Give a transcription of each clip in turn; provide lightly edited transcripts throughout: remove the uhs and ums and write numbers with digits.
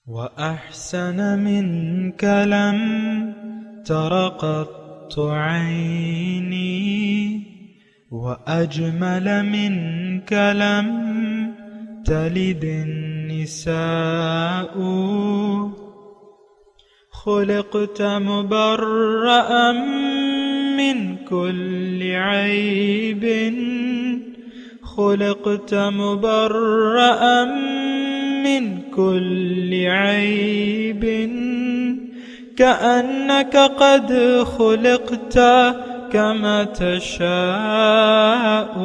وأحسن منك لم تر قط عيني، وأجمل منك لم تلد النساء. خلقت مبرأ من كل عيب، خلقت مبرأ من كل عيب، كأنك قد خلقت كما تشاء.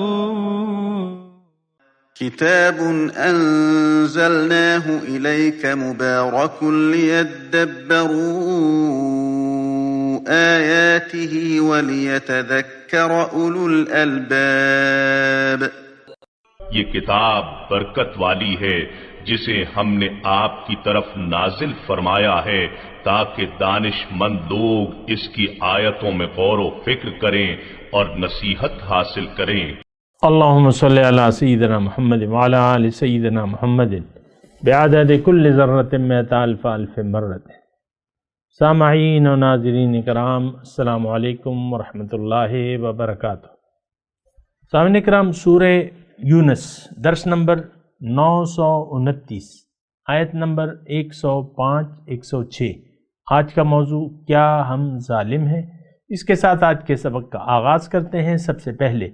كتاب أنزلناه إليك مبارك ليدبروا آياته وليتذكر أولو الألباب. یہ کتاب برکت والی ہے جسے ہم نے آپ کی طرف نازل فرمایا ہے تاکہ دانش مند لوگ اس کی آیتوں میں غور و فکر کریں اور نصیحت حاصل کریں۔ اللہم صلی علی سیدنا محمد وعلی آل سیدنا محمد بعدد کل ذرۃ مئۃ الف الف مرۃ۔ سامعین و ناظرین کرام، السلام علیکم ورحمۃ اللہ وبرکاتہ۔ سامعین کرام، سورہ یونس درس نمبر 929، آیت نمبر 105-106۔ آج کا موضوع کیا ہم ظالم ہیں؟ اس کے ساتھ آج کے سبق کا آغاز کرتے ہیں۔ سب سے پہلے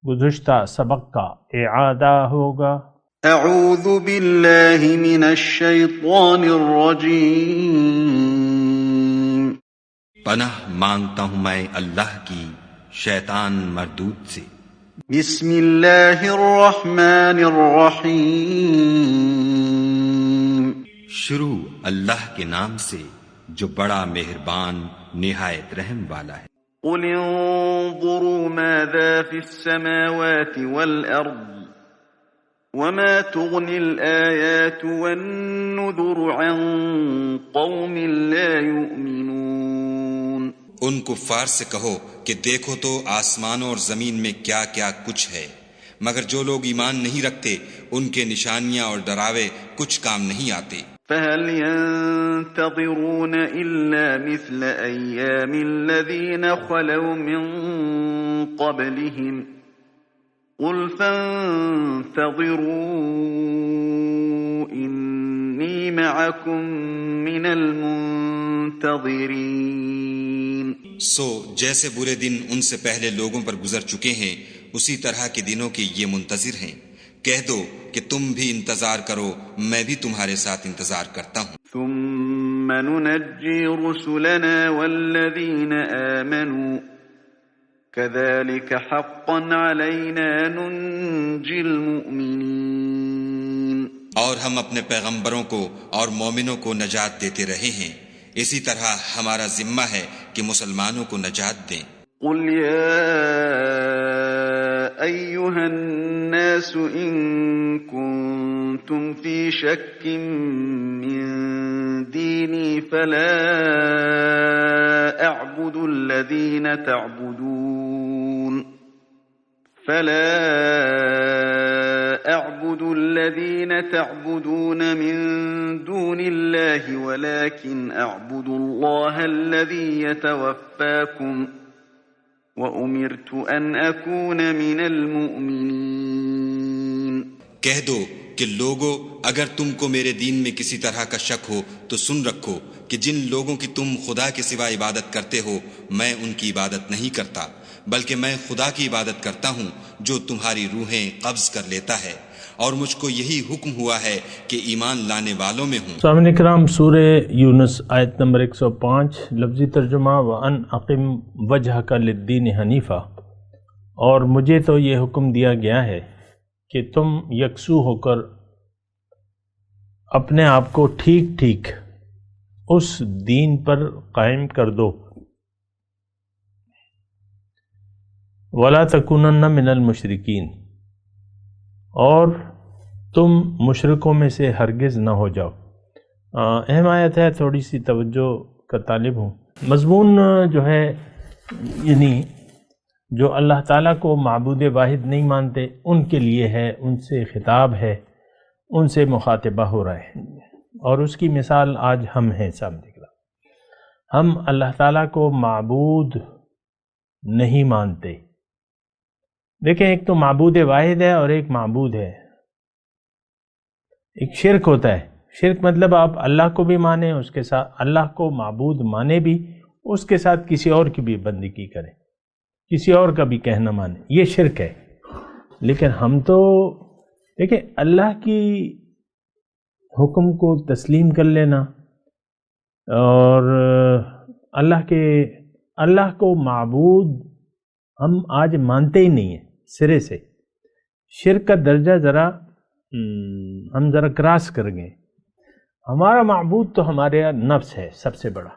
گزشتہ سبق کا اعادہ ہوگا۔ اعوذ باللہ من الشیطان الرجیم۔ پناہ مانگتا ہوں میں اللہ کی شیطان مردود سے۔ بسم اللہ الرحمن الرحیم۔ شروع اللہ کے نام سے جو بڑا مہربان نہایت رحم والا ہے۔ قل انظروا ماذا في السماوات والأرض وما تغني الآيات والنذر عن قوم لا يؤمنون۔ ان کفار سے کہو کہ دیکھو تو آسمانوں اور زمین میں کیا کیا کچھ ہے، مگر جو لوگ ایمان نہیں رکھتے ان کے نشانیاں اور ڈراوے کچھ کام نہیں آتے۔ فهل ينتظرون إلا مثل أيام الذين خلوا من قبلهم قل فانتظروا إني معكم من المنتظرين۔ سو جیسے برے دن ان سے پہلے لوگوں پر گزر چکے ہیں اسی طرح کے دنوں کے یہ منتظر ہیں۔ کہہ دو کہ تم بھی انتظار کرو، میں بھی تمہارے ساتھ انتظار کرتا ہوں۔ ثم ننجي رسلنا والذين آمنوا كذلك حقا علينا ننجي المؤمنين۔ اور ہم اپنے پیغمبروں کو اور مومنوں کو نجات دیتے رہے ہیں، اسی طرح ہمارا ذمہ ہے کہ مسلمانوں کو نجات دیں۔ قل يا أيها الناس إن كنتم في شك من ديني فلا أعبد الذين تعبدون من دون الله ولكن أعبد الله الذي يتوفاكم وَأُمِرْتُ أَنْ أَكُونَ مِنَ الْمُؤْمِنِينَ۔ کہہ دو کہ لوگو اگر تم کو میرے دین میں کسی طرح کا شک ہو تو سن رکھو کہ جن لوگوں کی تم خدا کے سوا عبادت کرتے ہو میں ان کی عبادت نہیں کرتا، بلکہ میں خدا کی عبادت کرتا ہوں جو تمہاری روحیں قبض کر لیتا ہے، اور مجھ کو یہی حکم ہوا ہے کہ ایمان لانے والوں میں ہوں۔ سامعین کرام، سورہ یونس آیت نمبر 105، لفظی ترجمہ وَأَنْ أَقِمْ وَجْهَكَ لِلدِّينِ حَنِيفًا۔ اور مجھے تو یہ حکم دیا گیا ہے کہ تم یکسو ہو کر اپنے آپ کو ٹھیک ٹھیک اس دین پر قائم کر دو۔ وَلَا تَكُونَنَّ مِنَ الْمُشْرِكِينَ، اور تم مشرکوں میں سے ہرگز نہ ہو جاؤ۔ اہم آیت ہے، تھوڑی سی توجہ کا طالب ہوں۔ مضمون جو ہے، یعنی جو اللہ تعالیٰ کو معبود واحد نہیں مانتے ان کے لیے ہے، ان سے خطاب ہے، ان سے مخاطبہ ہو رہا ہے۔ اور اس کی مثال آج ہم ہیں سامنے کی. ہم اللہ تعالیٰ کو معبود نہیں مانتے. دیکھیں، ایک تو معبود واحد ہے اور ایک معبود ہے. ایک شرک ہوتا ہے. شرک مطلب آپ اللہ کو بھی مانیں، اس کے ساتھ اللہ کو معبود مانیں بھی، اس کے ساتھ کسی اور کی بھی بندگی کریں، کسی اور کا بھی کہنا مانیں. یہ شرک ہے. لیکن ہم تو دیکھیں، اللہ کی حکم کو تسلیم کر لینا اور اللہ کو معبود ہم آج مانتے ہی نہیں ہیں سرے سے. شرک کا درجہ ہم ذرا کراس کر گئے. ہمارا معبود تو ہمارے نفس ہے سب سے بڑا.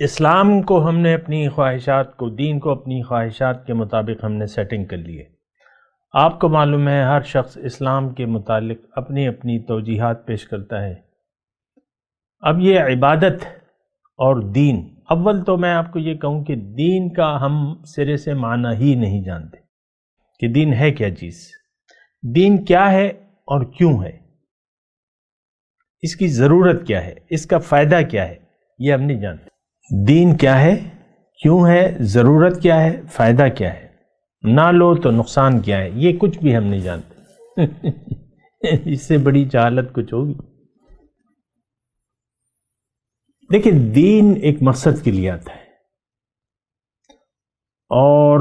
اسلام کو ہم نے اپنی خواہشات کو، دین کو اپنی خواہشات کے مطابق ہم نے سیٹنگ کر لی ہے. آپ کو معلوم ہے ہر شخص اسلام کے متعلق اپنی اپنی توجیحات پیش کرتا ہے. اب یہ عبادت اور دین، اول تو میں آپ کو یہ کہوں کہ دین کا ہم سرے سے معنی ہی نہیں جانتے کہ دین ہے کیا چیز، دین کیا ہے اور کیوں ہے، اس کی ضرورت کیا ہے، اس کا فائدہ کیا ہے، یہ ہم نہیں جانتے. دین کیا ہے، کیوں ہے، ضرورت کیا ہے، فائدہ کیا ہے، نہ لو تو نقصان کیا ہے، یہ کچھ بھی ہم نہیں جانتے. اس سے بڑی جہالت کچھ ہوگی. دیکھیں، دین ایک مقصد کے لیے آتا ہے اور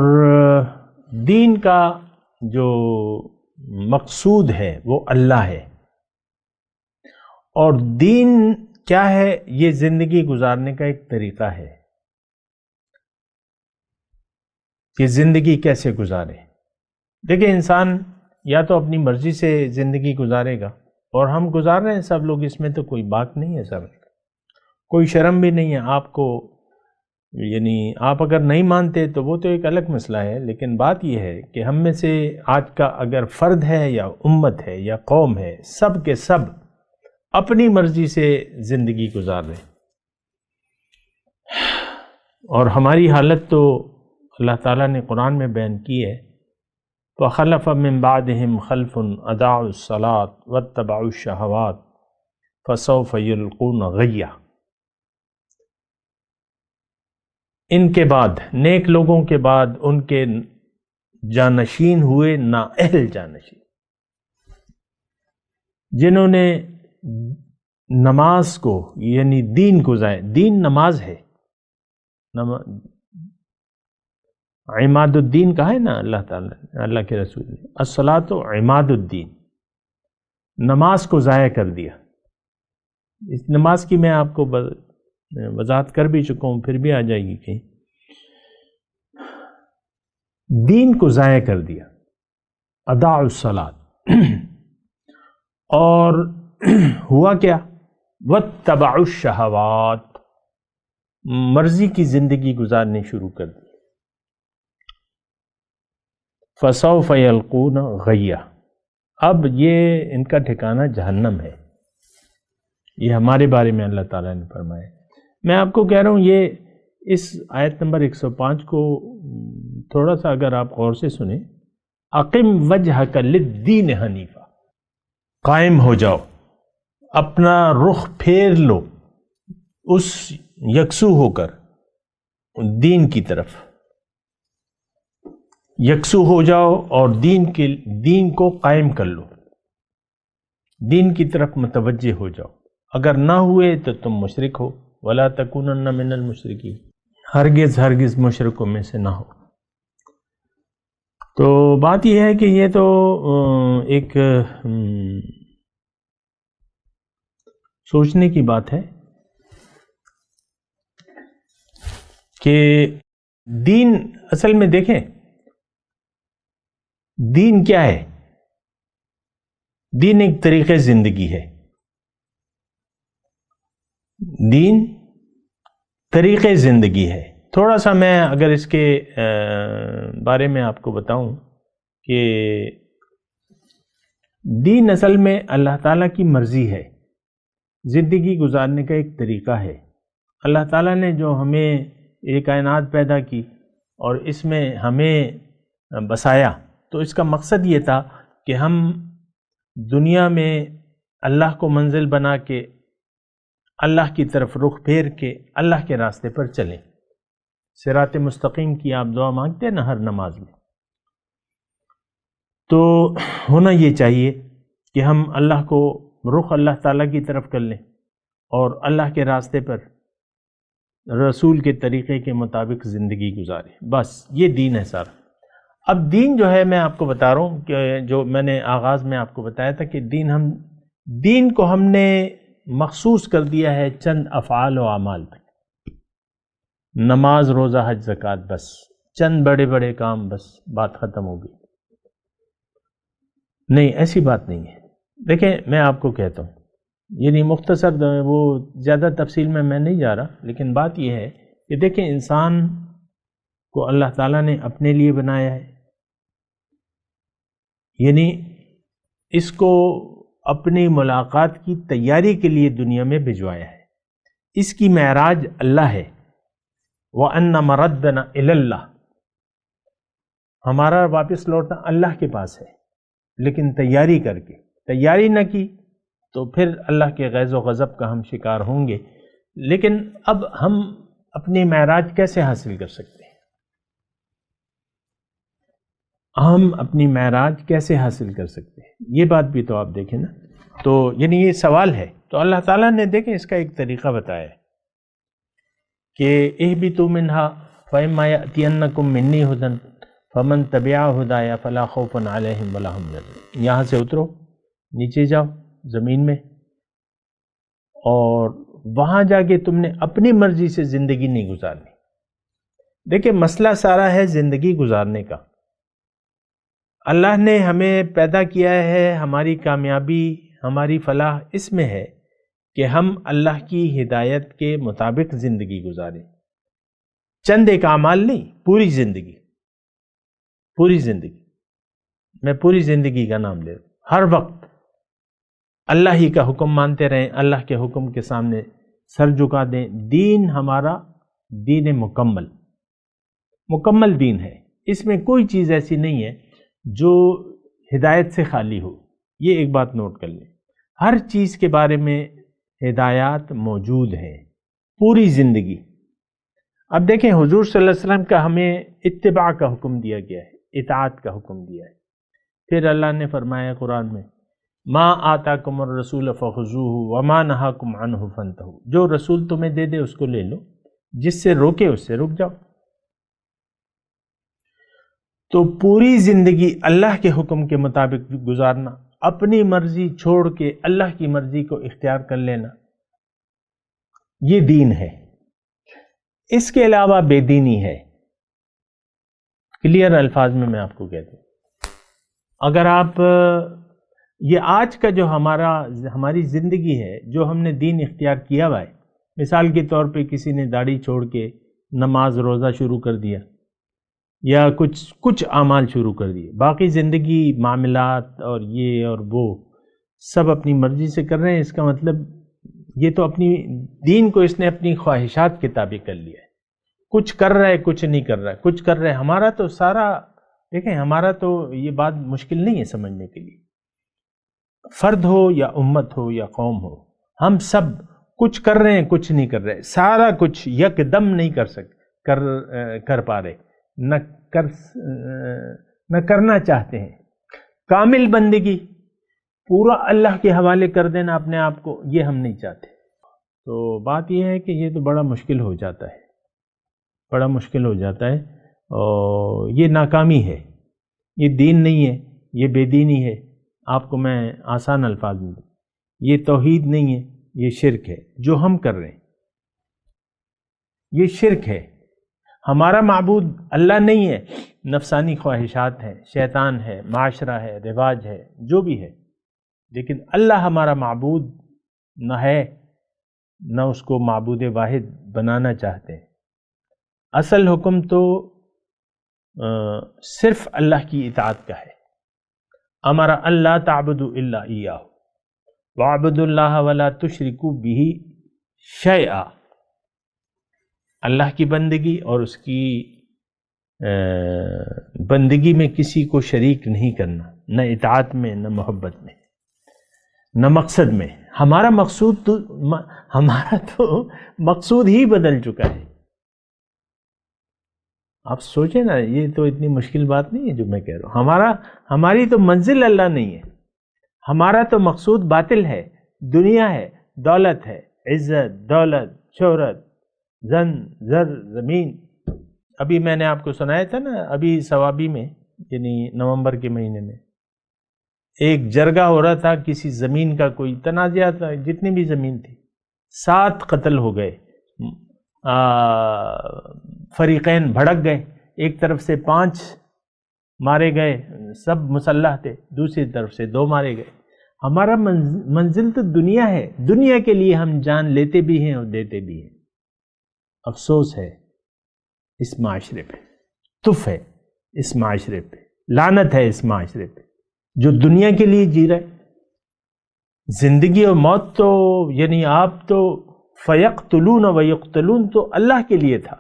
دین کا جو مقصود ہے وہ اللہ ہے. اور دین کیا ہے؟ یہ زندگی گزارنے کا ایک طریقہ ہے کہ زندگی کیسے گزارے. دیکھیں، انسان یا تو اپنی مرضی سے زندگی گزارے گا، اور ہم گزار رہے ہیں سب لوگ، اس میں تو کوئی بات نہیں ہے، سب کوئی شرم بھی نہیں ہے. آپ کو یعنی آپ اگر نہیں مانتے تو وہ تو ایک الگ مسئلہ ہے، لیکن بات یہ ہے کہ ہم میں سے آج کا اگر فرد ہے یا امت ہے یا قوم ہے، سب کے سب اپنی مرضی سے زندگی گزار رہے ہیں. اور ہماری حالت تو اللہ تعالیٰ نے قرآن میں بیان کی ہے. وَخَلَفَ مِن بَعْدِهِمْ خَلْفٌ أَضَاعُوا الصَّلَاةَ وَاتَّبَعُوا الشَّهَوَاتِ فَسَوْفَ يَلْقُونَ غَيًّا. ان کے بعد، نیک لوگوں کے بعد ان کے جانشین ہوئے نااہل جانشین، جنہوں نے نماز کو یعنی دین کو دین نماز ہے. عماد الدین کہا ہے نا اللہ تعالیٰ، اللہ کے رسول نے، الصلاۃ عماد الدین، نماز کو ضائع کر دیا. اس نماز کی میں آپ کو وضاحت کر بھی چکا ہوں، پھر بھی آ جائے گی کہیں. دین کو ضائع کر دیا، اضاعوا الصلاۃ. اور ہوا کیا؟ واتبعوا الشہوات، مرضی کی زندگی گزارنی شروع کر دی. فسوف یلقون غیا، اب یہ ان کا ٹھکانہ جہنم ہے. یہ ہمارے بارے میں اللہ تعالیٰ نے فرمایا. میں آپ کو کہہ رہا ہوں، یہ اس آیت نمبر 105 کو تھوڑا سا اگر آپ غور سے سنیں، اقم وجہک للدین حنیفا، قائم ہو جاؤ، اپنا رخ پھیر لو اس یکسو ہو کر دین کی طرف، یکسو ہو جاؤ اور دین کو قائم کر لو، دین کی طرف متوجہ ہو جاؤ. اگر نہ ہوئے تو تم مشرک ہو. وَلَا تَكُونَنَّ مِنَ الْمُشْرِكِينَ، ہرگز مشرکوں میں سے نہ ہو. تو بات یہ ہے کہ یہ تو ایک سوچنے کی بات ہے کہ دین اصل میں دیکھیں، دین کیا ہے؟ دین ایک طریقے زندگی ہے. دین طریقے زندگی ہے. تھوڑا سا میں اگر اس کے بارے میں آپ کو بتاؤں کہ دین اصل میں اللہ تعالیٰ کی مرضی ہے، زندگی گزارنے کا ایک طریقہ ہے. اللہ تعالیٰ نے جو ہمیں یہ کائنات پیدا کی اور اس میں ہمیں بسایا، تو اس کا مقصد یہ تھا کہ ہم دنیا میں اللہ کو منزل بنا کے اللہ کی طرف رخ پھیر کے اللہ کے راستے پر چلیں۔ صراط مستقیم کی آپ دعا مانگتے ہیں نا ہر نماز میں، تو ہونا یہ چاہیے کہ ہم اللہ کو رخ اللہ تعالیٰ کی طرف کر لیں اور اللہ کے راستے پر رسول کے طریقے کے مطابق زندگی گزاریں۔ بس یہ دین ہے سارا۔ اب دین جو ہے، میں آپ کو بتا رہا ہوں کہ جو میں نے آغاز میں آپ کو بتایا تھا کہ دین کو ہم نے مخصوص کر دیا ہے چند افعال و اعمال تک، نماز، روزہ، حج، زکوٰۃ، بس چند بڑے بڑے کام، بس بات ختم ہو گئی۔ نہیں، ایسی بات نہیں ہے۔ دیکھیں میں آپ کو کہتا ہوں، یعنی مختصر وہ زیادہ تفصیل میں نہیں جا رہا، لیکن بات یہ ہے کہ دیکھیں انسان کو اللہ تعالیٰ نے اپنے لیے بنایا ہے، یعنی اس کو اپنی ملاقات کی تیاری کے لیے دنیا میں بھجوایا ہے۔ اس کی معراج اللہ ہے، وَأَنَّ مَرَدَّنَا إِلَى اللَّهِ، ہمارا واپس لوٹنا اللہ کے پاس ہے، لیکن تیاری کر کے، تیاری نہ کی تو پھر اللہ کے غیظ و غضب کا ہم شکار ہوں گے۔ لیکن اب ہم اپنی معراج کیسے حاصل کر سکتے ہیں؟ ہم اپنی معراج کیسے حاصل کر سکتے ہیں؟ یہ بات بھی تو آپ دیکھیں نا، تو یعنی یہ سوال ہے۔ تو اللہ تعالیٰ نے دیکھیں اس کا ایک طریقہ بتایا ہے کہ اہبطوا منہا فإما یأتینکم منی ھدی فمن تبع ھدایا فلا خوف علیہم ولا ھم یحزنون، یہاں سے اترو، نیچے جاؤ زمین میں، اور وہاں جا کے تم نے اپنی مرضی سے زندگی نہیں گزارنی۔ دیکھیں مسئلہ سارا ہے زندگی گزارنے کا۔ اللہ نے ہمیں پیدا کیا ہے، ہماری کامیابی، ہماری فلاح اس میں ہے کہ ہم اللہ کی ہدایت کے مطابق زندگی گزاریں، چند ایک اعمال نہیں، پوری زندگی، پوری زندگی۔ میں پوری زندگی کا نام لے رہا ہوں، ہر وقت اللہ ہی کا حکم مانتے رہیں، اللہ کے حکم کے سامنے سر جھکا دیں۔ دین ہمارا دین مکمل دین ہے، اس میں کوئی چیز ایسی نہیں ہے جو ہدایت سے خالی ہو۔ یہ ایک بات نوٹ کر لیں، ہر چیز کے بارے میں ہدایات موجود ہیں، پوری زندگی۔ اب دیکھیں حضور صلی اللہ علیہ وسلم کا ہمیں اتباع کا حکم دیا گیا ہے، اطاعت کا حکم دیا ہے۔ پھر اللہ نے فرمایا قرآن میں ما آتاکم الرسول فخذوہ وما نہاکم عنہ فانتہوا، جو رسول تمہیں دے دے اس کو لے لو، جس سے روکے اس سے رک جاؤ۔ تو پوری زندگی اللہ کے حکم کے مطابق گزارنا، اپنی مرضی چھوڑ کے اللہ کی مرضی کو اختیار کر لینا، یہ دین ہے۔ اس کے علاوہ بے دینی ہے۔ کلیئر الفاظ میں آپ کو کہتا ہوں، اگر آپ یہ آج کا جو ہماری زندگی ہے، جو ہم نے دین اختیار کیا ہوا ہے، مثال کے طور پہ کسی نے داڑھی چھوڑ کے نماز روزہ شروع کر دیا یا کچھ اعمال شروع کر دیے، باقی زندگی معاملات اور یہ اور وہ سب اپنی مرضی سے کر رہے ہیں، اس کا مطلب یہ تو اپنی دین کو اس نے اپنی خواہشات کے تابع کر لیا ہے۔ کچھ کر رہا ہے، کچھ نہیں کر رہا ہے، کچھ کر رہا ہے۔ ہمارا تو سارا دیکھیں، ہمارا تو یہ بات مشکل نہیں ہے سمجھنے کے لیے، فرد ہو یا امت ہو یا قوم ہو، ہم سب کچھ کر رہے ہیں، کچھ نہیں کر رہے، سارا کچھ یک دم نہیں کر پا رہے، نہ کرنا چاہتے ہیں۔ کامل بندگی، پورا اللہ کے حوالے کر دینا اپنے آپ کو، یہ ہم نہیں چاہتے۔ تو بات یہ ہے کہ یہ تو بڑا مشکل ہو جاتا ہے، بڑا مشکل ہو جاتا ہے، اور یہ ناکامی ہے، یہ دین نہیں ہے، یہ بے دینی ہے۔ آپ کو میں آسان الفاظ میں دوں، یہ توحید نہیں ہے، یہ شرک ہے جو ہم کر رہے ہیں، یہ شرک ہے۔ ہمارا معبود اللہ نہیں ہے، نفسانی خواہشات ہیں، شیطان ہے، معاشرہ ہے، رواج ہے، جو بھی ہے، لیکن اللہ ہمارا معبود نہ ہے، نہ اس کو معبود واحد بنانا چاہتے ہیں۔ اصل حکم تو صرف اللہ کی اطاعت کا ہے۔ امر اللہ تعبدوا الا ایاہ واعبدوا اللہ ولا تشرکوا بہ شیئا، اللہ کی بندگی اور اس کی بندگی میں کسی کو شریک نہیں کرنا، نہ اطاعت میں نہ محبت میں۔ نہ مقصد میں. ہمارا تو مقصود ہی بدل چکا ہے. آپ سوچیں نا، یہ تو اتنی مشکل بات نہیں ہے جو میں کہہ رہا ہوں. ہماری تو منزل اللہ نہیں ہے، ہمارا تو مقصود باطل ہے، دنیا ہے، دولت ہے، عزت، دولت، شہرت، زر، زمین. ابھی میں نے آپ کو سنایا تھا نا، ابھی ثوابی میں یعنی نومبر کے مہینے میں ایک جرگہ ہو رہا تھا کسی زمین کا، کوئی تنازعہ تھا، جتنی بھی زمین تھی. 7 قتل ہو گئے، فریقین بھڑک گئے. ایک طرف سے 5 مارے گئے، سب مسلح تھے، دوسری طرف سے 2 مارے گئے. ہمارا منزل تو دنیا ہے، دنیا کے لیے ہم جان لیتے بھی ہیں اور دیتے بھی ہیں. افسوس ہے اس معاشرے پہ، تف ہے اس معاشرے پہ، لعنت ہے اس معاشرے پہ جو دنیا کے لیے جی رہے. زندگی اور موت تو یعنی آپ تو فیقتلون ویقتلون تو اللہ کے لیے تھا.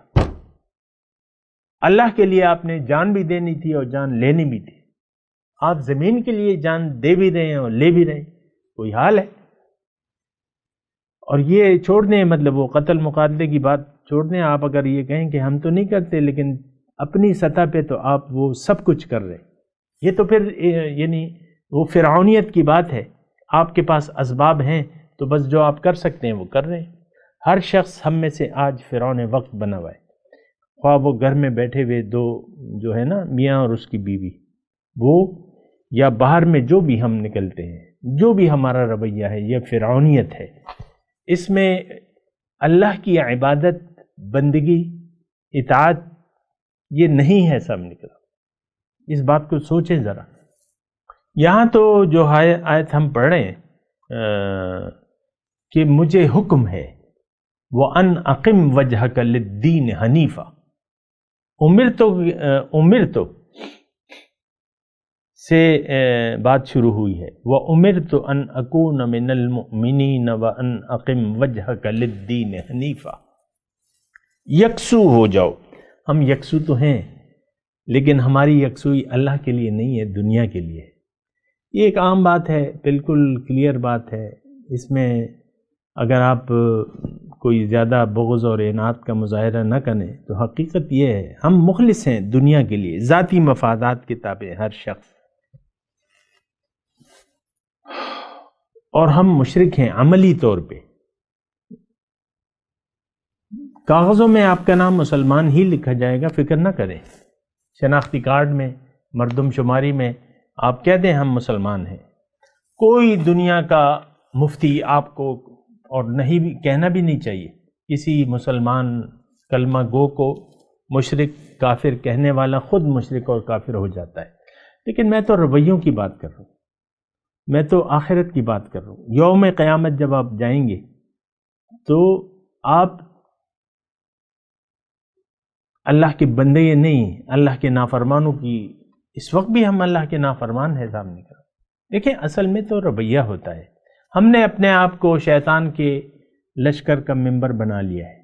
اللہ کے لیے آپ نے جان بھی دینی تھی اور جان لینی بھی تھی. آپ زمین کے لیے جان دے بھی رہے ہیں اور لے بھی رہے ہیں. کوئی حال ہے؟ اور یہ چھوڑ دیں، مطلب وہ قتل مقاتلے کی بات چھوڑ دیں. آپ اگر یہ کہیں کہ ہم تو نہیں کرتے، لیکن اپنی سطح پہ تو آپ وہ سب کچھ کر رہے ہیں. یہ تو پھر یعنی وہ فرعونیت کی بات ہے. آپ کے پاس اسباب ہیں تو بس جو آپ کر سکتے ہیں وہ کر رہے ہیں. ہر شخص ہم میں سے آج فرعون وقت بنا ہوا ہے، خواہ وہ گھر میں بیٹھے ہوئے 2 جو ہے نا میاں اور اس کی بیوی، وہ یا باہر میں جو بھی ہم نکلتے ہیں، جو بھی ہمارا رویہ ہے، یہ فرعونیت ہے. اس میں اللہ کی عبادت، بندگی، اطاعت یہ نہیں ہے سب نکلا. اس بات کو سوچیں ذرا. یہاں تو جو آیت ہم پڑھ رہے ہیں کہ مجھے حکم ہے وَأَنْ أَقِمْ وَجْهَكَ لِلدِّينِ حَنِيفًا، امرتو سے بات شروع ہوئی ہے. وَأُمِرْتُ أَنْ أَكُونَ مِنَ الْمُؤْمِنِينَ وَأَنْ أَقِمْ وَجْهَكَ لِلدِّينِ حَنِيفًا. یکسو ہو جاؤ. ہم یکسو تو ہیں، لیکن ہماری یکسوئی اللہ کے لیے نہیں ہے، دنیا کے لیے. یہ ایک عام بات ہے، بالکل کلیئر بات ہے. اس میں اگر آپ کوئی زیادہ بغض اور اناد کا مظاہرہ نہ کریں تو حقیقت یہ ہے ہم مخلص ہیں دنیا کے لیے، ذاتی مفادات کے تابع ہر شخص. اور ہم مشرک ہیں عملی طور پہ. کاغذوں میں آپ کا نام مسلمان ہی لکھا جائے گا، فکر نہ کریں. شناختی کارڈ میں، مردم شماری میں آپ کہہ دیں ہم مسلمان ہیں. کوئی دنیا کا مفتی آپ کو، اور نہیں بھی کہنا بھی نہیں چاہیے، کسی مسلمان کلمہ گو کو مشرک کافر کہنے والا خود مشرک اور کافر ہو جاتا ہے. لیکن میں تو رویوں کی بات کر رہا ہوں، میں تو آخرت کی بات کر رہا ہوں. یوم قیامت جب آپ جائیں گے تو آپ اللہ کے بندے یہ نہیں، اللہ کے نافرمانوں کی. اس وقت بھی ہم اللہ کے نافرمان ہیں سامنے کا. دیکھیں اصل میں تو رویہ ہوتا ہے. ہم نے اپنے آپ کو شیطان کے لشکر کا ممبر بنا لیا ہے.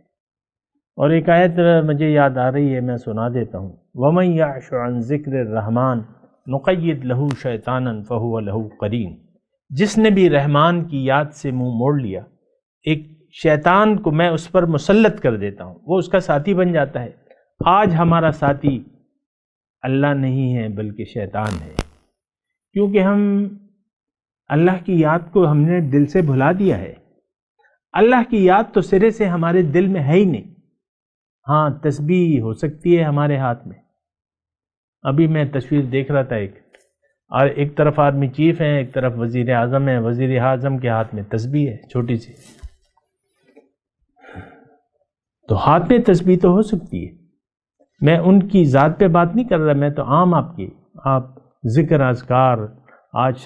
اور ایک آیت مجھے یاد آ رہی ہے، میں سنا دیتا ہوں. وَمَنْ يَعْشُ عَنْ ذِكْرِ الرَّحْمَنِ نُقَيِّدْ لَهُ شَيْطَانًا فَهُوَ لَهُ قَرِينٌ. جس نے بھی رحمان کی یاد سے منہ موڑ لیا، ایک شیطان کو میں اس پر مسلط کر دیتا ہوں، وہ اس کا ساتھی بن جاتا ہے. آج ہمارا ساتھی اللہ نہیں ہے بلکہ شیطان ہے، کیونکہ ہم اللہ کی یاد کو ہم نے دل سے بھلا دیا ہے. اللہ کی یاد تو سرے سے ہمارے دل میں ہے ہی نہیں. ہاں تسبیح ہو سکتی ہے ہمارے ہاتھ میں. ابھی میں تصویر دیکھ رہا تھا اور ایک طرف آرمی چیف ہیں، ایک طرف وزیر اعظم ہیں. وزیر اعظم کے ہاتھ میں تسبیح ہے چھوٹی سی، تو ہاتھ میں تسبیح تو ہو سکتی ہے. میں ان کی ذات پہ بات نہیں کر رہا، میں تو عام آپ ذکر اذکار. آج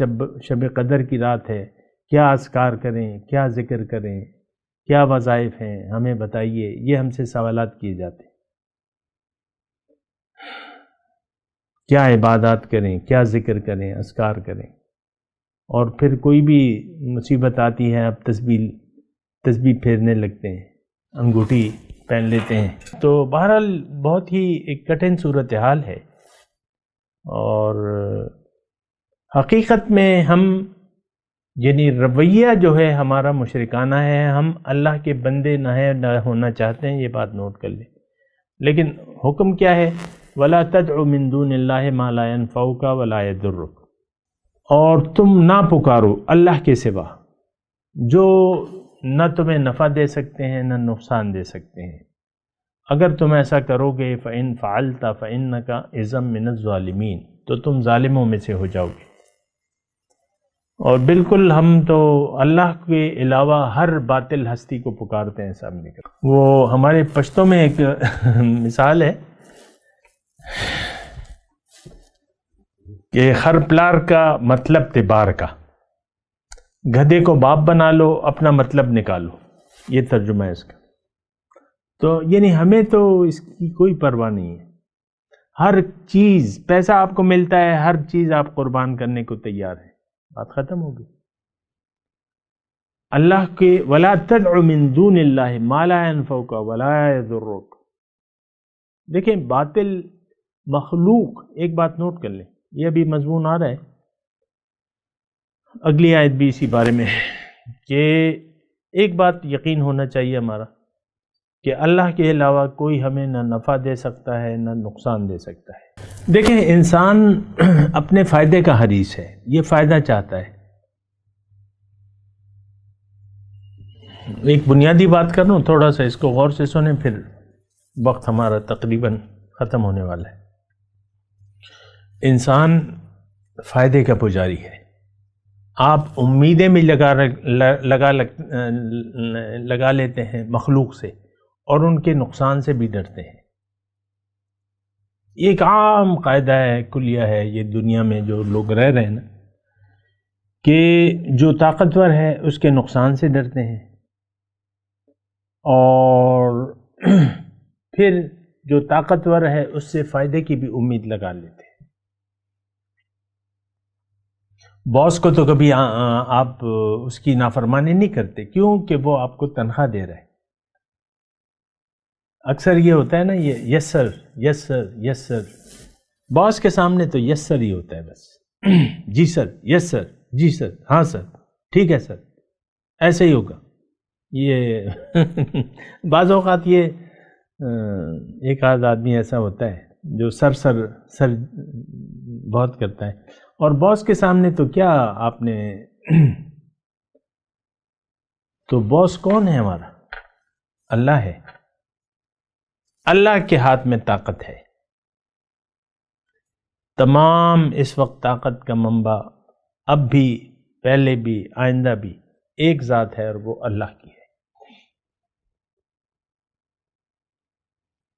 شب قدر کی رات ہے، کیا اذکار کریں، کیا ذکر کریں، کیا وظائف ہیں، ہمیں بتائیے. یہ ہم سے سوالات کیے جاتے ہیں. کیا عبادات کریں، کیا ذکر کریں، اذکار کریں. اور پھر کوئی بھی مصیبت آتی ہے، اب تسبیح پھیرنے لگتے ہیں، انگوٹھی پہن لیتے ہیں. تو بہرحال بہت ہی ایک کٹھن صورتحال ہے. اور حقیقت میں ہم یعنی رویہ جو ہے ہمارا مشرکانہ ہے، ہم اللہ کے بندے نہ ہونا چاہتے ہیں، یہ بات نوٹ کر لیں۔ لیکن حکم کیا ہے؟ وَلَا تَدْعُ مِن دُونِ اللَّهِ مَا لَا يَنفَعُكَ وَلَا يَضُرُّكَ، اور تم نہ پکارو اللہ کے سوا جو نہ تمہیں نفع دے سکتے ہیں نہ نقصان دے سکتے ہیں۔ اگر تم ایسا کرو گے فَإِن فَعَلْتَ فَإِنَّكَ إِذًا مِّنَ الظَّالِمِينَ، تو تم ظالموں میں سے ہو جاؤ گے۔ اور بالکل ہم تو اللہ کے علاوہ ہر باطل ہستی کو پکارتے ہیں سامنے کا۔ وہ ہمارے پشتوں میں ایک مثال ہے کہ خر پلار کا مطلب تے بار کا، گدھے کو باپ بنا لو اپنا مطلب نکالو، یہ ترجمہ ہے اس کا۔ تو یعنی ہمیں تو اس کی کوئی پرواہ نہیں ہے، ہر چیز، پیسہ آپ کو ملتا ہے، ہر چیز آپ قربان کرنے کو تیار ہیں، بات ختم ہوگی۔ اللہ کے وَلَا تَدْعُ مِن دُونِ اللَّهِ مَا لَا يَنفَعُكَ وَلَا يَضُرُّكَ۔ دیکھیں باطل مخلوق، ایک بات نوٹ کر لیں، یہ ابھی مضمون آ رہا ہے، اگلی آیت بھی اسی بارے میں ہے کہ ایک بات یقین ہونا چاہیے ہمارا کہ اللہ کے علاوہ کوئی ہمیں نہ نفع دے سکتا ہے نہ نقصان دے سکتا ہے۔ دیکھیں انسان اپنے فائدے کا حریص ہے، یہ فائدہ چاہتا ہے۔ ایک بنیادی بات کر رہا ہوں، تھوڑا سا اس کو غور سے سنیں، پھر وقت ہمارا تقریباً ختم ہونے والا ہے۔ انسان فائدے کا پجاری ہے، آپ امیدیں بھی لگا لیتے ہیں مخلوق سے اور ان کے نقصان سے بھی ڈرتے ہیں۔ ایک عام قاعدہ ہے، کلیہ ہے یہ دنیا میں جو لوگ رہ رہے ہیں نا، کہ جو طاقتور ہے اس کے نقصان سے ڈرتے ہیں اور پھر جو طاقتور ہے اس سے فائدے کی بھی امید لگا لیتے ہیں۔ باس کو تو کبھی آپ اس کی نافرمانی نہیں کرتے، کیوں کہ وہ آپ کو تنخواہ دے رہا ہے۔ اکثر یہ ہوتا ہے نا، یہ یس سر یس سر یس سر، باس کے سامنے تو یس سر ہی ہوتا ہے بس، جی سر یس سر جی سر ہاں سر ٹھیک ہے سر، ایسے ہی ہوگا۔ یہ بعض اوقات یہ ایک آدھ آدمی ایسا ہوتا ہے جو سر بہت کرتا ہے، اور باس کے سامنے تو کیا آپ نے تو باس کون ہے ہمارا؟ اللہ ہے، اللہ کے ہاتھ میں طاقت ہے۔ تمام اس وقت طاقت کا منبع اب بھی، پہلے بھی، آئندہ بھی ایک ذات ہے اور وہ اللہ کی ہے۔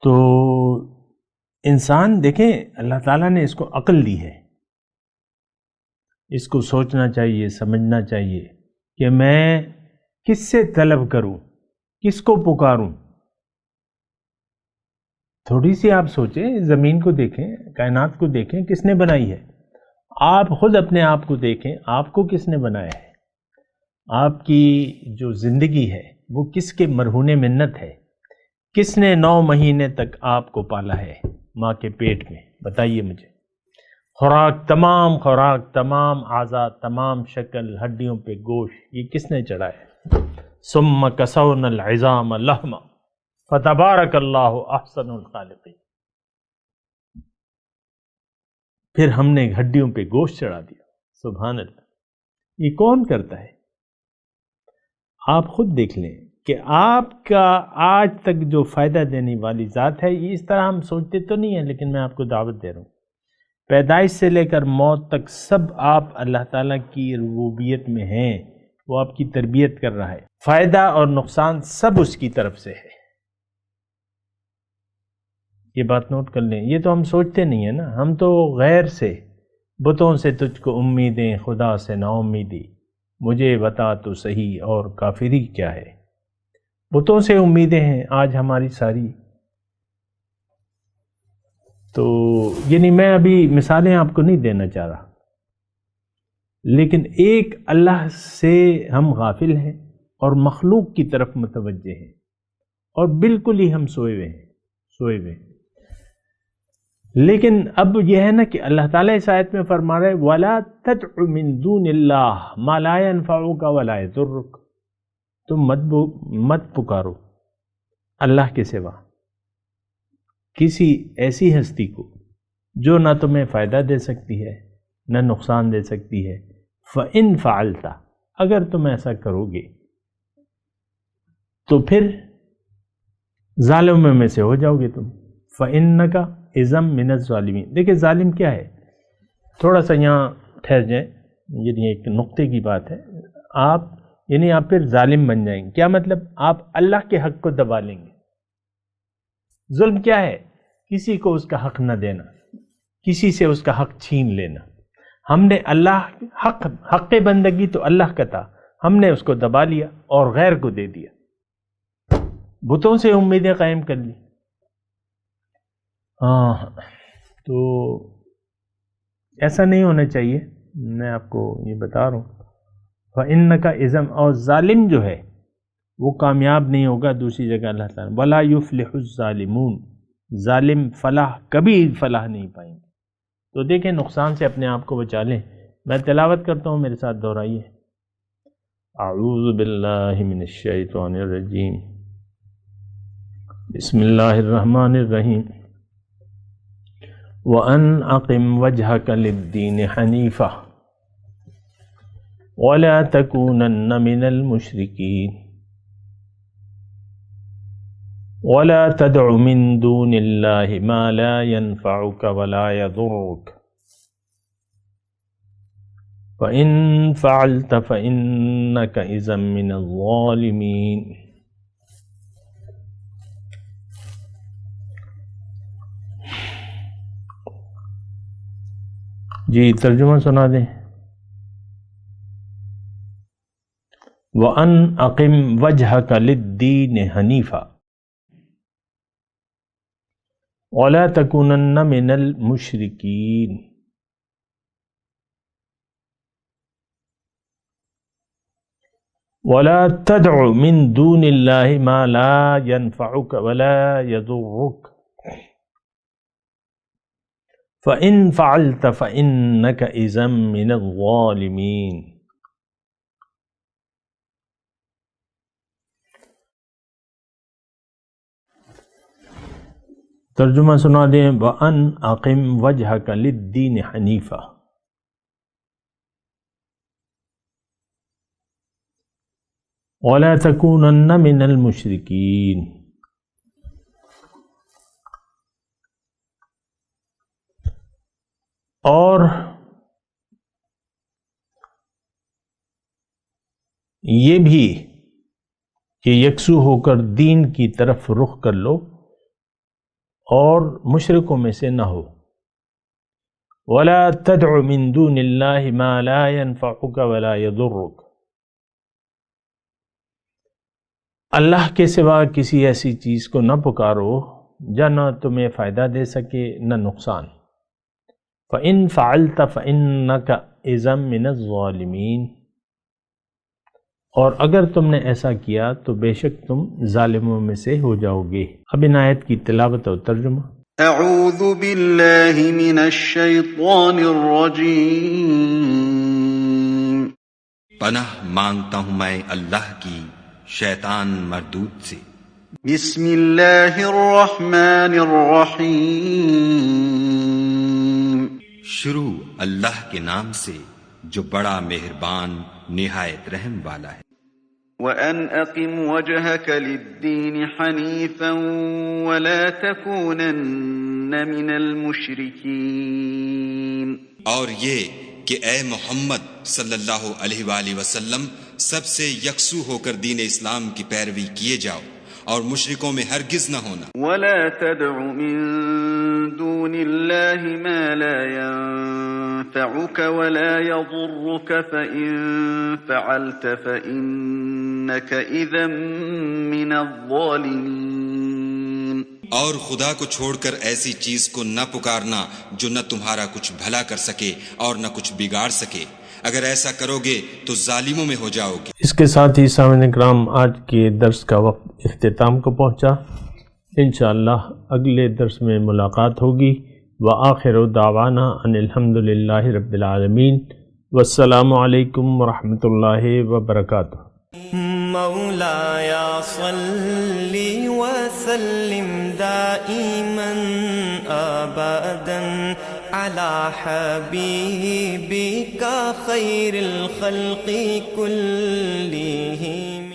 تو انسان دیکھیں اللہ تعالیٰ نے اس کو عقل دی ہے، اس کو سوچنا چاہیے، سمجھنا چاہیے کہ میں کس سے طلب کروں، کس کو پکاروں۔ تھوڑی سی آپ سوچیں، زمین کو دیکھیں، کائنات کو دیکھیں، کس نے بنائی ہے؟ آپ خود اپنے آپ کو دیکھیں، آپ کو کس نے بنایا ہے؟ آپ کی جو زندگی ہے وہ کس کے مرہون منت ہے؟ کس نے 9 مہینے تک آپ کو پالا ہے ماں کے پیٹ میں؟ بتائیے مجھے۔ خوراک، تمام اعضاء، تمام شکل، ہڈیوں پہ گوشت، یہ کس نے چڑھایا؟ ثم کسونا العظام لحما فتبارک اللہ احسن الخالقین۔ پھر ہم نے ہڈیوں پہ گوشت چڑھا دیا، سبحان اللہ۔ یہ کون کرتا ہے؟ آپ خود دیکھ لیں کہ آپ کا آج تک جو فائدہ دینے والی ذات ہے، یہ اس طرح ہم سوچتے تو نہیں ہیں، لیکن میں آپ کو دعوت دے رہا ہوں، پیدائش سے لے کر موت تک سب آپ اللہ تعالیٰ کی ربوبیت میں ہیں، وہ آپ کی تربیت کر رہا ہے، فائدہ اور نقصان سب اس کی طرف سے ہے۔ یہ بات نوٹ کر لیں، یہ تو ہم سوچتے نہیں ہیں نا، ہم تو غیر سے، بتوں سے تجھ کو امیدیں، خدا سے نا امیدی، مجھے بتا تو صحیح اور کافری کیا ہے۔ بتوں سے امیدیں ہیں آج ہماری ساری۔ تو یعنی میں ابھی مثالیں آپ کو نہیں دینا چاہ رہا، لیکن ایک اللہ سے ہم غافل ہیں اور مخلوق کی طرف متوجہ ہیں، اور بالکل ہی ہم سوئے ہوئے ہیں۔ لیکن اب یہ ہے نا کہ اللہ تعالیٰ اس آیت میں فرما رہے وَلَا تَدْعُ مِن دُونِ اللَّهِ مَا لَا يَنفَعُكَ وَلَا يَضُرُّكَ، تم مت پکارو اللہ کے سوا کسی ایسی ہستی کو جو نہ تمہیں فائدہ دے سکتی ہے نہ نقصان دے سکتی ہے. فَإِن فَعَلْتَ، اگر تم ایسا کرو گے تو پھر ظالموں میں سے ہو جاؤ گے تم. فَإِنَّكَ اِذًا مِنَ الظَّالِمِينَ. دیکھیں ظالم کیا ہے، تھوڑا سا یہاں ٹھہر جائیں، یعنی ایک نقطے کی بات ہے. آپ پھر ظالم بن جائیں گے. کیا مطلب؟ آپ اللہ کے حق کو دبا لیں گے. ظلم کیا ہے؟ کسی کو اس کا حق نہ دینا، کسی سے اس کا حق چھین لینا. ہم نے اللہ حق بندگی تو اللہ کا تھا، ہم نے اس کو دبا لیا اور غیر کو دے دیا، بتوں سے امیدیں قائم کر لی. تو ایسا نہیں ہونا چاہیے، میں آپ کو یہ بتا رہا ہوں. فَإِنَّكَ اِذًا، اور ظالم جو ہے وہ کامیاب نہیں ہوگا. دوسری جگہ اللہ تعالیٰ وَلَا يُفْلِحُ الظَّالِمُونَ، ظالم کبھی فلاح نہیں پائیں گے. تو دیکھیں نقصان سے اپنے آپ کو بچا لیں. میں تلاوت کرتا ہوں، میرے ساتھ دہرائیے. اعوذ باللہ من الشیطان الرجیم، بسم اللہ الرحمن الرحیم. وَأَنْ أَقِمْ وَجْهَكَ لِلدِّينِ حَنِيفًا وَلَا تَكُونَنَّ مِنَ الْمُشْرِكِينَ وَلَا تَدْعُ مِن دُونِ اللَّهِ مَا لَا يَنفَعُكَ وَلَا يَضُرُّكَ فَإِن فَعَلْتَ فَإِنَّكَ إِذًا مِنَ الظَّالِمِينَ. جی ترجمہ سنا دیں. وَأَنْ أَقِمْ وَجْهَكَ لِلدِّينِ حَنِيفًا وَلَا تَكُونَنَّ مِنَ الْمُشْرِكِينَ وَلَا تَدْعُ مِن دُونِ اللَّهِ مَا لَا يَنفَعُكَ وَلَا يَضُرُّكَ فَإِن فَعَلْتَ فَإِنَّكَ إِذًا مِنَ الظَّالِمِينَ. ترجمہ سنا دیں. وَأَنْ أَقِمْ وَجْهَكَ لِلدِّينِ حَنِيفًا وَلَا تَكُونَنَّ مِنَ الْمُشْرِكِينَ. اور یہ بھی کہ یکسو ہو کر دین کی طرف رخ کر لو اور مشرکوں میں سے نہ ہو. وَلَا تَدْعُ مِن دُونِ اللَّهِ مَا لَا يَنفَعُكَ وَلَا يَضُرُّكَ، اللہ کے سوا کسی ایسی چیز کو نہ پکارو جو نہ تمہیں فائدہ دے سکے نہ نقصان. فَإِن فَعَلْتَ فَإِنَّكَ إِذًا مِنَ الظَّالِمِينَ، اور اگر تم نے ایسا کیا تو بے شک تم ظالموں میں سے ہو جاؤ گے. اب ان آیت کی تلاوت اور ترجمہ. اعوذ باللہ من الشیطان الرجیم. پناہ مانگتا ہوں میں اللہ کی شیطان مردود سے. بسم اللہ الرحمن الرحیم. شروع اللہ کے نام سے جو بڑا مہربان نہایت رحم والا ہے. وَأَنْ أَقِمْ وَجْهَكَ لِلدِّينِ حَنِيفًا وَلَا تَكُونَنَّ مِنَ الْمُشْرِكِينَ. اور یہ کہ اے محمد صلی اللہ علیہ وآلہ وسلم سب سے یکسو ہو کر دین اسلام کی پیروی کیے جاؤ اور مشرکوں میں ہرگز نہ ہونا. وَلَا تَدْعُ مِن دُونِ اللَّهِ مَا لَا يَنفَعُكَ وَلَا يَضُرُّكَ فَإِن فَعَلْتَ فَإِنَّكَ إِذًا مِنَ الظَّالِمِينَ. اور خدا کو چھوڑ کر ایسی چیز کو نہ پکارنا جو نہ تمہارا کچھ بھلا کر سکے اور نہ کچھ بگاڑ سکے. اگر ایسا کرو گے تو ظالموں میں ہو جاؤ گے. اس کے ساتھ ہی سامعین کرام آج کے درس کا وقت اختتام کو پہنچا. انشاءاللہ اگلے درس میں ملاقات ہوگی. وآخر دعوانا ان الحمد للہ رب العالمین، والسلام علیکم ورحمۃ اللہ وبرکاتہ۔ مولاي صل وسلم دائما أبدا على حبيبك خير الخلق كلهم۔